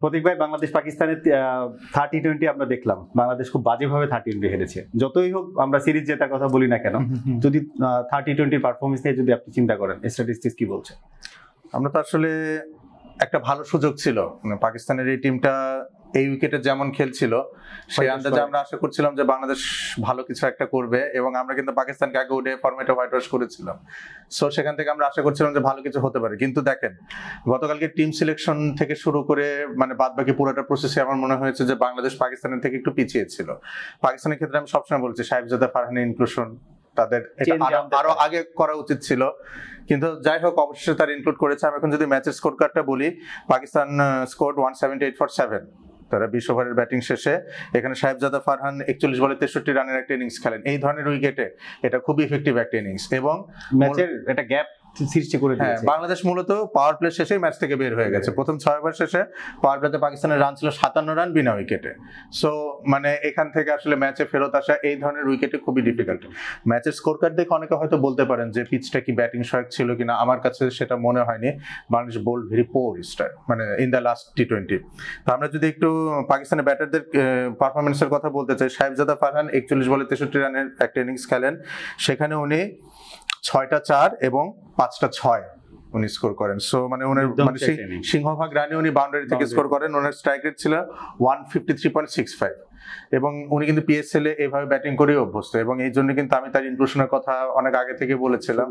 প্রতীক ভাই, বাংলাদেশ পাকিস্তানের 30-20 আমরা দেখলাম, বাংলাদেশ খুব বাজেভাবে 30-20 হেরেছে। যতই হোক আমরা সিরিজ জেতার কথা বলি না কেন, যদি 30-20 পারফরমেন্স নিয়ে যদি আপনি চিন্তা করেন, স্ট্যাটিস্টিক্স কি বলছে? আমরা তো আসলে একটা ভালো সুযোগ ছিল, পাকিস্তানের এই টিমটা এই উইকেটে যেমন খেলছিল সেই আন্দাজে আমরা আশা করছিলাম যে বাংলাদেশ ভালো কিছু একটা করবে, এবং আমরা কিন্তু পাকিস্তানকে আগে উঠে ফরম্যাটে হোয়াইট ওয়াশ করেছিলাম। সো সেখান থেকে আমরা আশা করছিলাম যে ভালো কিছু হতে পারে। কিন্তু দেখেন, গতকালকে টিম সিলেকশন থেকে শুরু করে মানে বাদ বাকি পুরোটা প্রসেসে আমার মনে হয়েছে যে বাংলাদেশ পাকিস্তানের থেকে একটু পিছিয়ে ছিল। পাকিস্তানের ক্ষেত্রে আমি সবসময় বলছি সাহেবজাদা ফারহানের ইনক্লুশন তাদের আরো আগে করা উচিত ছিল, কিন্তু যাই হোক অবশ্যই তার ইনক্লুড করেছে। আমি এখন যদি ম্যাচের স্কোর কার্ডটা বলি, পাকিস্তান স্কোর 178 ফর 7। তারা 20 ওভারের ব্যাটিং শেষে এখানে সাহেবজাদা ফারহান 41 বলে 63 রানের একটা ইনিংস খেলেন। এই ধরনের উইকেটে এটা খুবই ইফেক্টিভ একটা ইনিংস, এবং ম্যাচের একটা গ্যাপ সৃষ্টি করে দিয়েছে। বাংলাদেশ মূলত পাওয়ার প্লে শেষেই ম্যাচ থেকে বের হয়ে গেছে। প্রথম 6 ওভার শেষে পাওয়ার প্লেতে পাকিস্তানের রান ছিল 57 রান বিনা উইকেটে। সো মানে এখান থেকে আসলে ম্যাচে ফেরত আসা এই ধরনের উইকেটে খুবই ডিফিকাল্ট। ম্যাচের স্কোর কার্ড দেখে অনেকে হয়তো বলতে পারেন যে পিচটা কি ব্যাটিং সহায়ক ছিল কিনা, আমার কাছে সেটা মনে হয়নি। Bangladesh bowled very poor start মানে ইন দ্য লাস্ট T20। তো আমরা যদি একটু পাকিস্তানের ব্যাটারদের পারফরমেন্সের কথা বলতে চাই, সাহেবজাদা ফারহান 41 বলে 63 রানের একটা ইনিংস খেলেন। সেখানে উনি 6টা 4 এবং 5টা 6 উনি স্কোর করেন। সো মানে উনি মানে সিংহভাগ রানে উনি বাউন্ডারি থেকে স্কোর করেন। ওনার স্ট্রাইক রেট ছিল 153.65, এবং উনি কিন্তু PSL এ এভাবে ব্যাটিং করেই অভ্যস্ত, এবং এই জন্য কিন্তু আমি তার ইনক্লুশনের কথা অনেক আগে থেকে বলেছিলাম।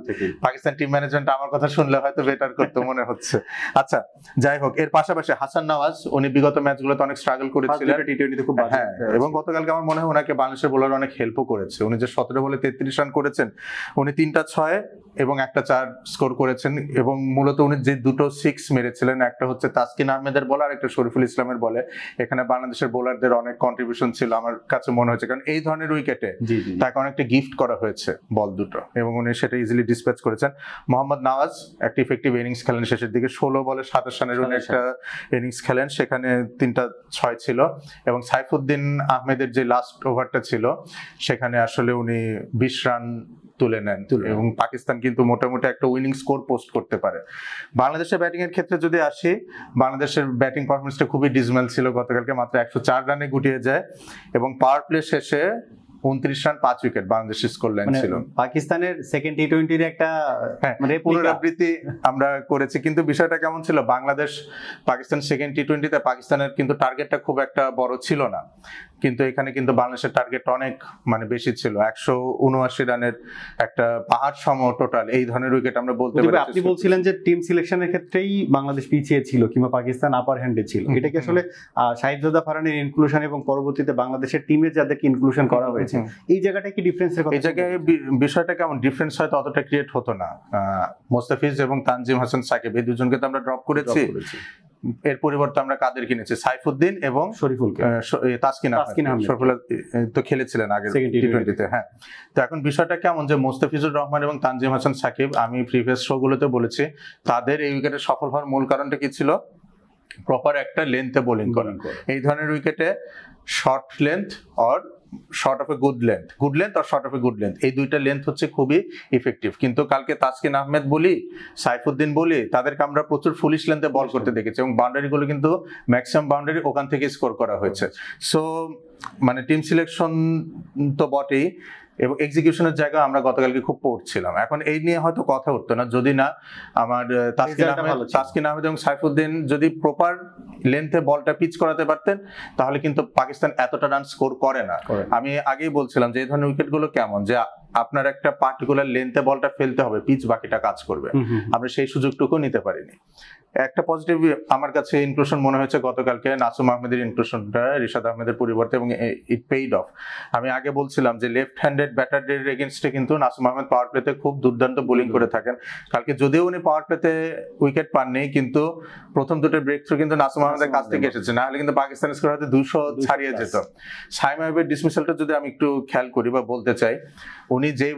পাকিস্তান টিম ম্যানেজমেন্ট আমার কথা শুনলে হয়তো বেটার করতে মনে হচ্ছে। আচ্ছা, যাই হোক, এর পাশাপাশি হাসান নওয়াজ উনি বিগত ম্যাচগুলোতে অনেক স্ট্রাগল করেছিলেন T20 খুব বাজে, এবং গতকালকে আমার মনে হয় ওনাকে বাংলাদেশের বোলার অনেক হেল্পও করেছে। উনি যে 17 বলে 33 রান করেছেন, উনি 3টা 6 এবং একটা 4 স্কোর করেছেন, এবং মূলত উনি যে দুটো 6 মেরেছিলেন, একটা হচ্ছে তাসকিন আহমেদের বল আর একটা শরীফুল ইসলামের বলে, এখানে বাংলাদেশের বোলারদের অনেক কন্ট্রিবিউশন ছিল আমার কাছে মনে হয়েছে, কারণ এই ধরনের উইকেটে তাকে অনেকটা গিফট করা হয়েছে বল দুটো, এবং উনি সেটা ইজিলি ডিসপ্যাচ করেছেন। মোহাম্মদ নওয়াজ একটা ইফেক্টিভ ইনিংস খেলেন শেষের দিকে, 16 বলে 27 রানের উনি একটা ইনিংস খেলেন, সেখানে 3টা 6 ছিল, এবং সাইফুদ্দিন আহমেদের যে লাস্ট ওভারটা ছিল সেখানে আসলে উনি 20 রান তুলে নেন, এবং পাকিস্তান কিন্তু মোটামুটি একটা উইনিং স্কোর পোস্ট করতে পারে। বাংলাদেশের ব্যাটিং এর ক্ষেত্রে যদি আসি, বাংলাদেশের ব্যাটিং পারফরমেন্সটা খুবই ডিসমাল ছিল। গতকালকে মাত্র 104 রানে গুটিয়ে যায়, এবং পাওয়ার প্লে শেষে 29 রান 5 উইকেট বাংলাদেশের স্কোর লাইন ছিল। পাকিস্তানের সেকেন্ড T20 এর একটা মানে পুনরাবৃত্তি আমরা করেছি। কিন্তু বিষয়টা কেমন ছিল, বাংলাদেশ পাকিস্তান সেকেন্ড T20 তে পাকিস্তানের কিন্তু টার্গেটটা খুব একটা বড় ছিল না, কিন্তু এখানে কিন্তু বাংলাদেশের টার্গেট অনেক মানে বেশি ছিল। 179 রানের একটা পাহাড় সম টোটাল এই ধরনের উইকেট আমরা বলতে পারি। আপনি বলছিলেন যে টিম সিলেকশনের ক্ষেত্রেই বাংলাদেশ পিছিয়ে ছিল কিংবা পাকিস্তান আপার হ্যান্ডে ছিল, এটা কি আসলে সাহেবজাদা ফারহানের ইনক্লুশন এবং পরবর্তীতে বাংলাদেশের টিমে যাদেরকে ইনক্লুশন করা হয়েছে, এই জায়গাটা কি ডিফারেন্সের কথা? এই জায়গায় বিষয়টা কেমন ডিফারেন্স হয়তো অতটা ক্রিয়েট হতো না। মোস্তাফিজ এবং তানজিম হাসান সাকিব এই দুজনকে তো আমরা ড্রপ করেছি, এর পরিবর্তে আমরা কাদের কিনেছি, সাইফুদ্দিন এবং শরীফুলকে, তাসকিন আহমেদ তো খেলেছিলেন আগে T20 তে। হ্যাঁ, তো এখন বিষয়টা কেমন যে মোস্তাফিজুর রহমান এবং তানজিম হাসান সাকিব, আমি প্রিভিয়াস শো গুলোতে বলেছি তাদের এই উইকেটে সফল হওয়ার মূল কারণটা কি ছিল, প্রপার একটা লেন্থে বোলিং করেন। এই ধরনের উইকেটে short length or short of a good length আর short of a good length, এই দুইটা লেন্থ হচ্ছে খুবই ইফেক্টিভ। কিন্তু কালকে তাসকিন আহমেদ বলি, সাইফুদ্দিন বলি, তাদেরকে আমরা প্রচুর ফুলিশ লেন্থে বল করতে দেখেছি, এবং বাউন্ডারিগুলো কিন্তু ম্যাক্সিমাম বাউন্ডারি ওখান থেকে স্কোর করা হয়েছে। সো মানে টিম সিলেকশন তো বটেই, এবং এক্সিকিউশনের জায়গা আমরা গতকালকে খুব পড়ছিলাম। এখন এই নিয়ে হয়তো কথা উঠতো না যদি না আমার তাসকিন আহমেদ এবং সাইফুদ্দিন যদি প্রপার লেন্থে বলটা পিচ করাতে পারতেন, তাহলে কিন্তু পাকিস্তান এতটা রান স্কোর করে না। আমি আগেই বলছিলাম যে এই ধরনের উইকেটগুলো কেমন, যে আপনার একটা পার্টিকুলার লেন্থে বলটা ফেলতে হবে, পিচ বাকিটা কাজ করবে, আমরা সেই সুযোগটুকু নিতে পারিনি। একটা পজিটিভ আমার কাছে ইনক্লুশন মনে হয়েছে গতকালকে নাসুম আহমেদের ইনক্লুশনটা রিশাদ আহমেদের পরিবর্তে, এবং ইট পেইড অফ। আমি আগে বলছিলাম যে লেফট হ্যান্ডেড ব্যাটারদের এগেইনস্টে কিন্তু নাসুম আহমেদ পাওয়ার প্লেতে খুব দুর্দান্ত বোলিং করে থাকেন। কালকে যদিও উনি পাওয়ার প্লেতে উইকেট পাননি, কিন্তু প্রথম দুটো ব্রেক থ্রু কিন্তু নাসুম আহমেদের কাছ থেকে এসেছে, না হলে কিন্তু পাকিস্তান স্কোর হয়তো 200 ছাড়িয়ে যেত। সাইম আইবের ডিসমিসালটা যদি আমি একটু খেয়াল করি বা বলতে চাই, উনি যে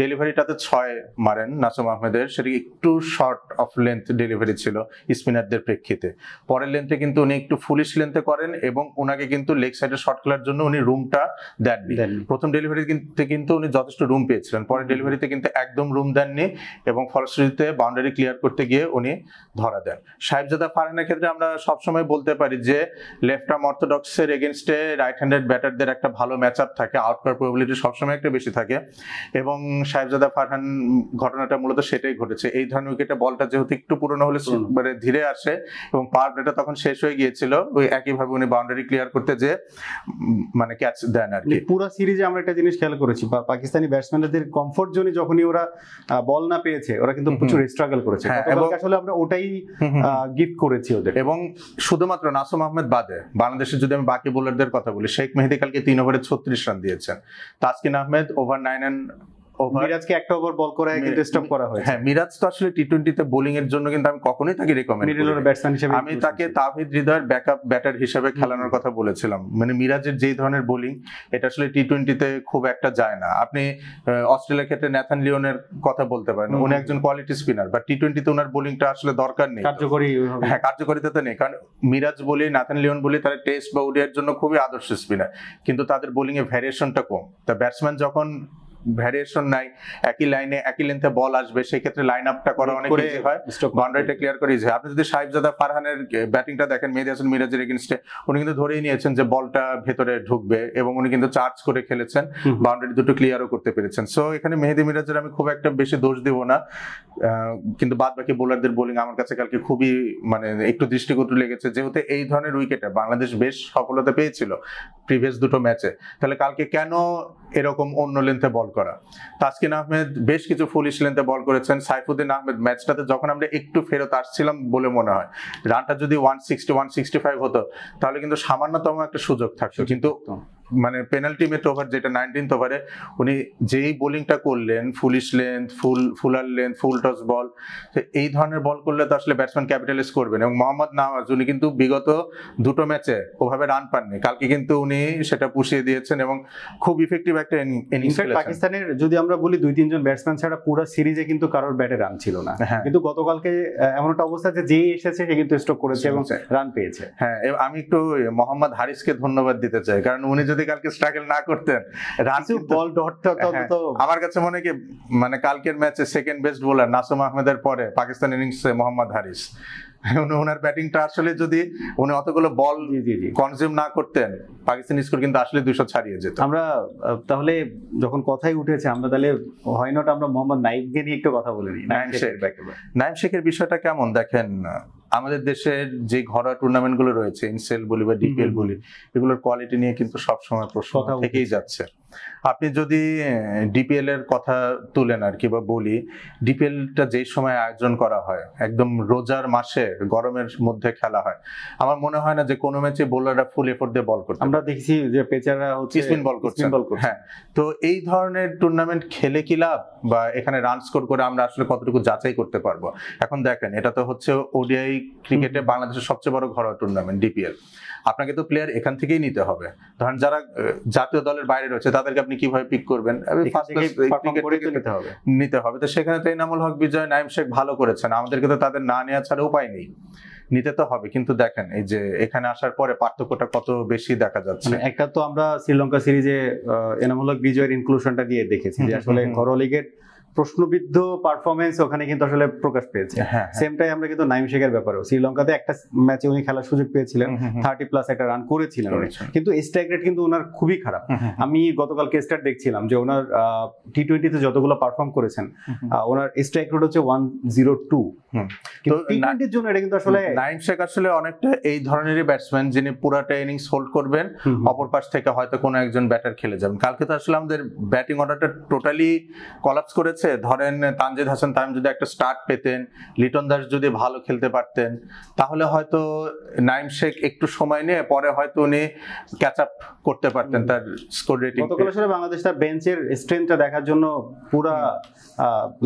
ডেলিভারিটাতে 6 মারেন নাসুম আহমেদের, সেটা একটু শর্ট অফ লেন্থ ডেলিভারি ছিল, স্পিনারদের প্রেক্ষিতে। পরের লেন্থে কিন্তু উনি একটু ফুলিশ লেন্থে করেন এবং ওনাকে কিন্তু লেগ সাইডে শট খেলার জন্য উনি রুমটা দেননি। প্রথম ডেলিভারিতে কিন্তু উনি যথেষ্ট রুম পেয়েছিলেন, পরের ডেলিভারিতে কিন্তু একদম রুম দেননি এবং ফলশ্রুতিতে বাউন্ডারি ক্লিয়ার করতে গিয়ে উনি ধরা দেন। সাহেবজাদা ফারহানের ক্ষেত্রে আমরা সবসময় বলতে পারি যে লেফট আর্ম অর্থোডক্সের এগেনস্টে রাইট হ্যান্ডেড ব্যাটারদের একটা ভালো ম্যাচ আপ থাকে, আউট করার প্রবাবিলিটি সবসময় একটা বেশি থাকে এবং সাহেবজাদা ফারহান ঘটনাটা মূলত সেটাই ঘটেছে। এই ধরনের উইকেটে বলটা যেহেতু একটু পুরনো হলে মানে ধীরে আসে এবং পাওয়ার প্লেটা তখন শেষ হয়ে গিয়েছিল, ওই একইভাবে উনি বাউন্ডারি ক্লিয়ার করতে যে মানে ক্যাচ দেন আর কি। পুরো সিরিজে আমরা একটা জিনিস খেয়াল করেছি, পাকিস্তানি ব্যাটসম্যানদের কমফোর্ট জোনে যখনই ওরা বল না পেয়েছে ওরা কিন্তু প্রচুর স্ট্রাগল করেছে, এবং আসলে আমরা ওটাই গিফট করেছি ওদের। এবং শুধুমাত্র নাসুম আহমেদ বাদে বাংলাদেশের যদি আমি বাকি বোলারদের কথা বলি, শেখ মেহেদী কালকে 3 ওভারে 36 রান দিয়েছেন, তাসকিন আহমেদ ওভার 9 মিরাজকে একটা ওভার বল করে কিন্তু স্টপ করা হয়েছে। হ্যাঁ, মিরাজ তো আসলে টি20 তে বোলিং এর জন্য কিন্তু আমি কখনোই তাকে রেকমেন্ড করি না ব্যাটসম্যান হিসেবে। আমি তাকে তাওহিদ হৃদয়ের ব্যাকআপ ব্যাটার হিসেবে খেলানোর কথা বলেছিলাম। মানে মিরাজের যেই ধরনের বোলিং এটা আসলে টি20 তে খুব একটা যায় না। আপনি অস্ট্রেলিয়ার ক্ষেত্রে ন্যাথান লিওনের কথা বলতে পারেন, উনি একজন কোয়ালিটি স্পিনার, বাট টি20 তে ওনার বোলিংটা আসলে দরকার নেই, কার্যকরী। হ্যাঁ, কার্যকারিতা তো নেই, কারণ মিরাজ বলি নাথান লিওন বলি তারা টেস্ট বা ওডিআইয়ের জন্য খুবই আদর্শ স্পিনার, কিন্তু তাদের বোলিং এ ভ্যারিয়েশনটা কম। তা ব্যাটসম্যান যখন ভ্যারিয়েশন নাই, একই লাইনে একই লেন্থে বল আসবে, সেই ক্ষেত্রে লাইন আপটা করা অনেক ইজি হয়, বাউন্ডারিটা ক্লিয়ার করে ইজি হয়। আপনি যদি সাহেবজাদা ফারহানের ব্যাটিংটা দেখেন মেহেদী হাসান মিরাজের এগেইনস্টে, উনি কিন্তু ধরেই নিয়েছেন যে বলটা ভেতরে ঢুকবে এবং উনি কিন্তু চার্জ করে খেলেছেন, বাউন্ডারি দুটো ক্লিয়ারও করতে পেরেছেন। সো এখানে মেহেদী মিরাজের আমি খুব একটা বেশি দোষ দিব না, কিন্তু বাদ বাকি বোলারদের বোলিং আমার কাছে কালকে খুবই মানে একটু দৃষ্টিকটু লেগেছে। যেহেতু এই ধরনের উইকেটে বাংলাদেশ বেশ সফলতা পেয়েছিল প্রিভিয়াস দুটো ম্যাচে, তাহলে কালকে কেন এরকম অন্য লেন্থে বল করা? তাসকিন আহমেদ বেশ কিছু ফুলিশ লেন্থে বল করেছেন। সাইফুদ্দিন আহমেদ ম্যাচটাতে যখন আমরা একটু ফেরত আসছিলাম বলে মনে হয়, রানটা যদি 160-165 হতো তাহলে কিন্তু সামান্যতম একটা সুযোগ থাকতো, কিন্তু মানে পেনাল্টি মেট ওভার যেটা 19th ওভারে উনি যেই বোলিংটা করলেন, foolish length, fuller length, full toss ball, এই ধরনের বল করলে তো আসলে ব্যাটসম্যান ক্যাপিটালাইজ করবেন। এবং মোহাম্মদ নওয়াজ উনি কিন্তু বিগত দুটো ম্যাচে ওভাবে রান পাননি, কালকে কিন্তু উনি সেটা পুষিয়ে দিয়েছেন এবং খুব ইফেক্টিভ একটা ইনিংস খেলেছেন। পাকিস্তানের যদি আমরা বলি 2-3 জন ব্যাটসম্যান ছাড়া পুরো সিরিজে কিন্তু কারোর ব্যাটে রান ছিল না, কিন্তু গতকালকে এমন একটা অবস্থা যে যেই এসেছে সে কিন্তু স্ট্রোক করেছে এবং রান পেয়েছে। হ্যাঁ, আমি একটু মোহাম্মদ হারিসকে ধন্যবাদ দিতে চাই, কারণ উনি যদি কালকে স্ট্রাগল না করতেন, রান বল ডটটা তো আমার কাছে মনে হয় কি মানে কালকের ম্যাচে সেকেন্ড বেস্ট বোলার নাসুম আহমেদের পরে পাকিস্তান ইনিংসে মোহাম্মদ হারিস। ওনার ব্যাটিংটা আসলে যদি উনি অতগুলো বল কনজিউম না করতেন, পাকিস্তান স্কোর কিন্তু আসলে 200 ছাড়িয়ে যেত। আমরা তাহলে যখন কথাই উঠেছে, আমরা তাহলে হয় নট আমরা মোহাম্মদ নাইমকে নিয়ে একটু কথা বলে নিই। নাইম শেখের বিষয়টা কেমন দেখেন, আমাদের দেশের যে ঘরোয়া টুর্নামেন্ট গুলো রয়েছে, ইনসেল বলি বা ডিপিএল বলি, এগুলোর কোয়ালিটি নিয়ে কিন্তু সবসময় প্রশ্ন থেকেই যাচ্ছে। আপনি যদি ডিপিএল এর কথা তুলেন আর কি বা বলি, ডিপিএলটা যেই সময় আয়োজন করা হয় একদম রোজার মাসে গরমের মধ্যে খেলা হয়, আমার মনে হয় না যে কোনো ম্যাচে বোলাররা ফুল এফোর্ট দিয়ে বল করতে। আমরা দেখছি যে পেচাররা হচ্ছে স্পিন বল করছে। হ্যাঁ, তো এই ধরনের টুর্নামেন্ট খেলে কি লাভ, বা এখানে রান স্কোর করে আমরা আসলে কতটুকু যাচাই করতে পারবো? এখন দেখেন, এটা তো হচ্ছে ওডিআই ক্রিকেটে বাংলাদেশের সবচেয়ে বড় ঘরোয়া টুর্নামেন্ট ডিপিএল। আপনাকে তো প্লেয়ার এখান থেকেই নিতে হবে। ধরেন যারা জাতীয় দলের বাইরে রয়েছে তাদেরকে আপনি কিভাবে পিক করবেন? নিতে হবে। তো সেখানে তো এনামুল হক বিজয়, নাইম শেখ ভালো করেছেন, আমাদেরকে তো তাদের না নেওয়া ছাড়া উপায় নেই, নিতে তো হবে। কিন্তু দেখেন এই যে এখানে আসার পরে পার্থক্যটা কত বেশি দেখা যাচ্ছে। একটা তো আমরা শ্রীলঙ্কা সিরিজে এনামুল হক বিজয়ের ইনক্লুশনটা দিয়ে দেখেছি যে আসলে ঘরোয়া লিগের প্রশ্নবিদ্ধ পারফরমেন্স ওখানে কিন্তু আসলে প্রকাশ পেয়েছে। সেমটাই আমরা কিন্তু নাইম শেখের ব্যাপারেও শ্রীলঙ্কাতে একটা ম্যাচে উনি খেলার সুযোগ পেয়েছিলেন, 30+ একটা রান করেছিলেন উনি, কিন্তু স্ট্রাইক রেট কিন্তু ওনার খুবই খারাপ। আমি গতকালকে স্টার্ট দেখছিলাম যে ওনার টি20তে যতগুলো পারফর্ম করেছেন ওনার স্ট্রাইক রেট হচ্ছে 102। কিন্তু টি20-র জন্য এটা কিন্তু আসলে নাইম শেখ আসলে অনেকটা এই ধরনেরই ব্যাটসম্যান যিনি পুরাটা ইনিংস হোল্ড করবেন, অপর পাশ থেকে হয়তো কোনো একজন ব্যাটার খেলে যাবেন। কালকে তো আসলে আমাদের ব্যাটিং অর্ডারটা টোটালি কলাপস করেছে। ধরেন তানজিদ হাসান তামিম যদি একটা স্টার্ট পেতেন, লিটন দাস যদি ভালো খেলতে পারতেন, তাহলে হয়তো নাইম শেখ একটু সময় নিয়ে পরে হয়তো উনি ক্যাচ আপ করতে পারতেন তার স্কোর রেটিং। গতকাল আসলে বাংলাদেশ তার বেঞ্চের স্ট্রেংথটা দেখার জন্য পুরো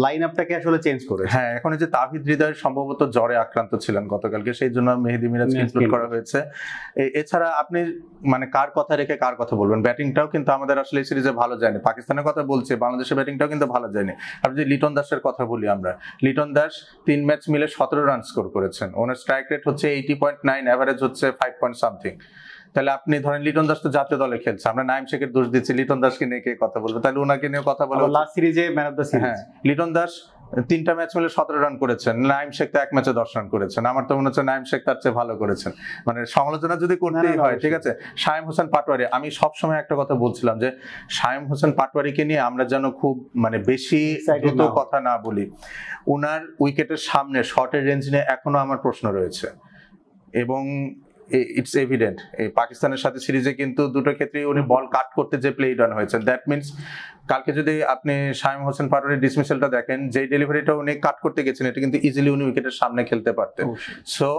লাইন আপটাকে আসলে চেঞ্জ করে। হ্যাঁ, এখন এই যে তাহিদ হৃদয় সম্ভবত জ্বরে আক্রান্ত ছিলেন গতকালকে, সেই জন্য মেহেদী মিরাজকে ইনক্লুড করা হয়েছে। এছাড়া আপনি মানে কার কথা রেখে কার কথা বলবেন? ব্যাটিংটাও কিন্তু আমাদের আসলে এই সিরিজে ভালো যায়নি। পাকিস্তানের কথা বলছে, বাংলাদেশের ব্যাটিংটাও কিন্তু ভালো যায়নি। আর যদি লিটন দাসের কথা বলি আমরা, লিটন দাস 3 ম্যাচ মিলে 17 রান স্কোর করেছেন, ওনার স্ট্রাইক রেট হচ্ছে 80.9, এভারেজ হচ্ছে 5 পয়েন্ট সামথিং। তাহলে আপনি ধরেন লিটন দাস তো জাতীয় দলে খেলছে, আমরা নাইম শেখের দোষ দিচ্ছি, লিটন দাসকে নিয়ে কে কথা বলবো? তাহলে ওনাকে নিয়ে কথা বলা লাস্ট সিরিজে ম্যান অফ দ্য সিরিজ। হ্যাঁ, লিটন দাস 3টা ম্যাচ মিলে 17 রান করেছেন, নাইম শেখ তো 1 ম্যাচে 10 রান করেছেন। আমার তো মনে হচ্ছে নাইম শেখ তার চেয়ে ভালো করেছেন। মানে সমালোচনা যদি করতেই হয়, ঠিক আছে, শামীম হোসেন পাটোয়ারি, আমি সবসময় একটা কথা বলছিলাম যে শামীম হোসেন পাটোয়ারিকে নিয়ে আমরা যেন খুব মানে বেশি দ্রুত কথা না বলি। উনার উইকেটের সামনে শর্টের রেঞ্জ নিয়ে এখনো আমার প্রশ্ন রয়েছে, এবং ইটস এভিডেন্ট এই পাকিস্তানের সাথে সিরিজে কিন্তু দুটো ক্ষেত্রেই উনি বল কাট করতে যে প্লে ডান হয়েছে, দ্যাট মিনস কালকে যদি আপনি শামীম হোসেন পাটোয়ারির ডিসমিসালটা দেখেন, যে ডেলিভারিটা উনি কাট করতে গেছেন এটা কিন্তু ইজিলি উনি উইকেটের সামনে খেলতে পারতেন। সো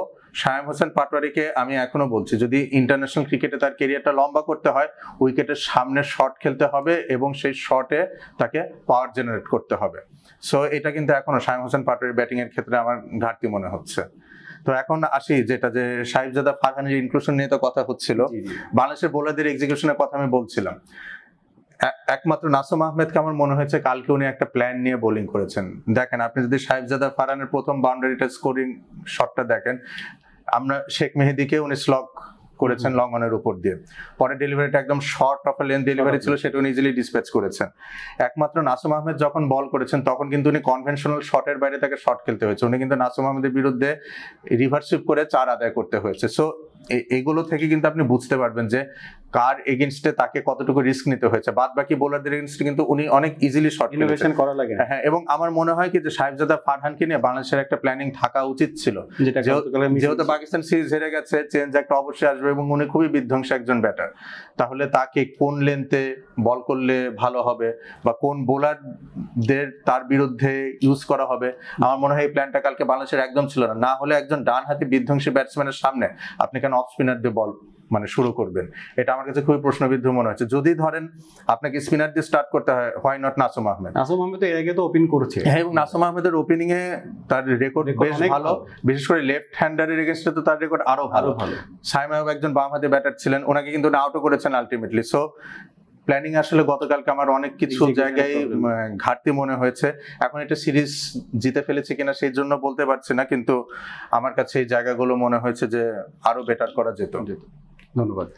শামীম হোসেন পাটোয়ারিকে আমি এখনো বলছি, যদি ইন্টারন্যাশনাল ক্রিকেটে তার ক্যারিয়ারটা লম্বা করতে হয়, উইকেটের সামনে শট খেলতে হবে এবং সেই শটে তাকে পাওয়ার জেনারেট করতে হবে। সো এটা কিন্তু এখনো শামীম হোসেন পাটোয়ারির ব্যাটিং এর ক্ষেত্রে আমার ঘাটতি মনে হচ্ছে। তো এখন আসি যেটা, যে সাহিবজাদা ফারহানের ইনক্লুশন নিয়ে তো কথা হচ্ছিল, বাংলাদেশের বোলারদের এক্সিকিউশনের কথা আমি বলছিলাম। একমাত্র নাসুম আহমেদকে আমার মনে হয়েছে কালকে উনি একটা প্ল্যান নিয়ে বোলিং করেছেন। দেখেন, আপনি যদি সাহিবজাদা ফারহানের প্রথম বাউন্ডারিটা স্কোরিং শটটা দেখেন, আমরা শেখ মেহেদীকে উনি স্লগ করেছেন লং অনের উপর দিয়ে, পরে ডেলিভারিটা একদম শর্ট অফ লেন্থ ডেলিভারি ছিল, সেটা উনি ইজিলি ডিসপ্যাচ করেছেন। একমাত্র নাসুম আহমেদ যখন বল করেছেন তখন কিন্তু উনি কনভেনশনাল শটের বাইরে তাকে শট খেলতে হয়েছে, উনি কিন্তু নাসুম আহমেদের বিরুদ্ধে রিভার্স সুইপ করে 4 আদায় করতে হয়েছে। সো এগুলো থেকে কিন্তু আপনি বুঝতে পারবেন যে কার এগেইনস্টে তাকে কতটুকু রিস্ক নিতে হয়েছে। বাদ বাকি বোলারদের এগেইনস্টে কিন্তু উনি অনেক ইজিলি শট ইনোভেশন করা লাগে। হ্যাঁ, এবং আমার মনে হয় কি যে সাহিবজাদা ফারহানকে নিয়ে বাংলাদেশের একটা প্ল্যানিং থাকা উচিত ছিল, যেহেতু পাকিস্তান সিরিজ হেরে গেছে, চেঞ্জ একটা অবশ্যই আসবে এবং উনি খুবই বিধ্বংসী একজন ব্যাটার। তাহলে তাকে কোন লেন্থে বল করলে ভালো হবে বা কোন বোলারদের তার বিরুদ্ধে ইউজ করা হবে, আমার মনে হয় এই প্ল্যানটা কালকে বাংলাদেশের একদম ছিল না। না হলে একজন ডানহাতি বিধ্বংসী ব্যাটসম্যানের সামনে আপনি কেন অফ স্পিনার দিয়ে বল মানে শুরু করবেন, এটা আমার কাছে খুবই প্রশ্নবিদ্ধ মনে হচ্ছে। যদি ধরেন আপনাকে স্পিনার দিয়ে স্টার্ট করতে হয়, হোয়াই নট নাসুম আহমেদ? নাসুম আহমেদ তো এর আগে তো ওপেন করছে। হ্যাঁ, এবং নাসুম আহমেদের ওপেনিং এ তার রেকর্ড বেশ ভালো, বিশেষ করে লেফট হ্যান্ডারের এগেইনস্টে তো তার রেকর্ড আরো ভালো। শামীম আহমেদ একজন বামহাতি ব্যাটার ছিলেন, ওনাকে কিন্তু আউটও করেছেন আলটিমেটলি। সো প্ল্যানিং আসলে গতকালকে আমার অনেক কিছু জায়গায় ঘাটতি মনে হয়েছে। এখন এটা সিরিজ জিতে ফেলেছে কিনা সেই জন্য বলতে পারছি না, কিন্তু আমার কাছে এই জায়গাগুলো মনে হয়েছে যে আরো বেটার করা যেত। ধন্যবাদ।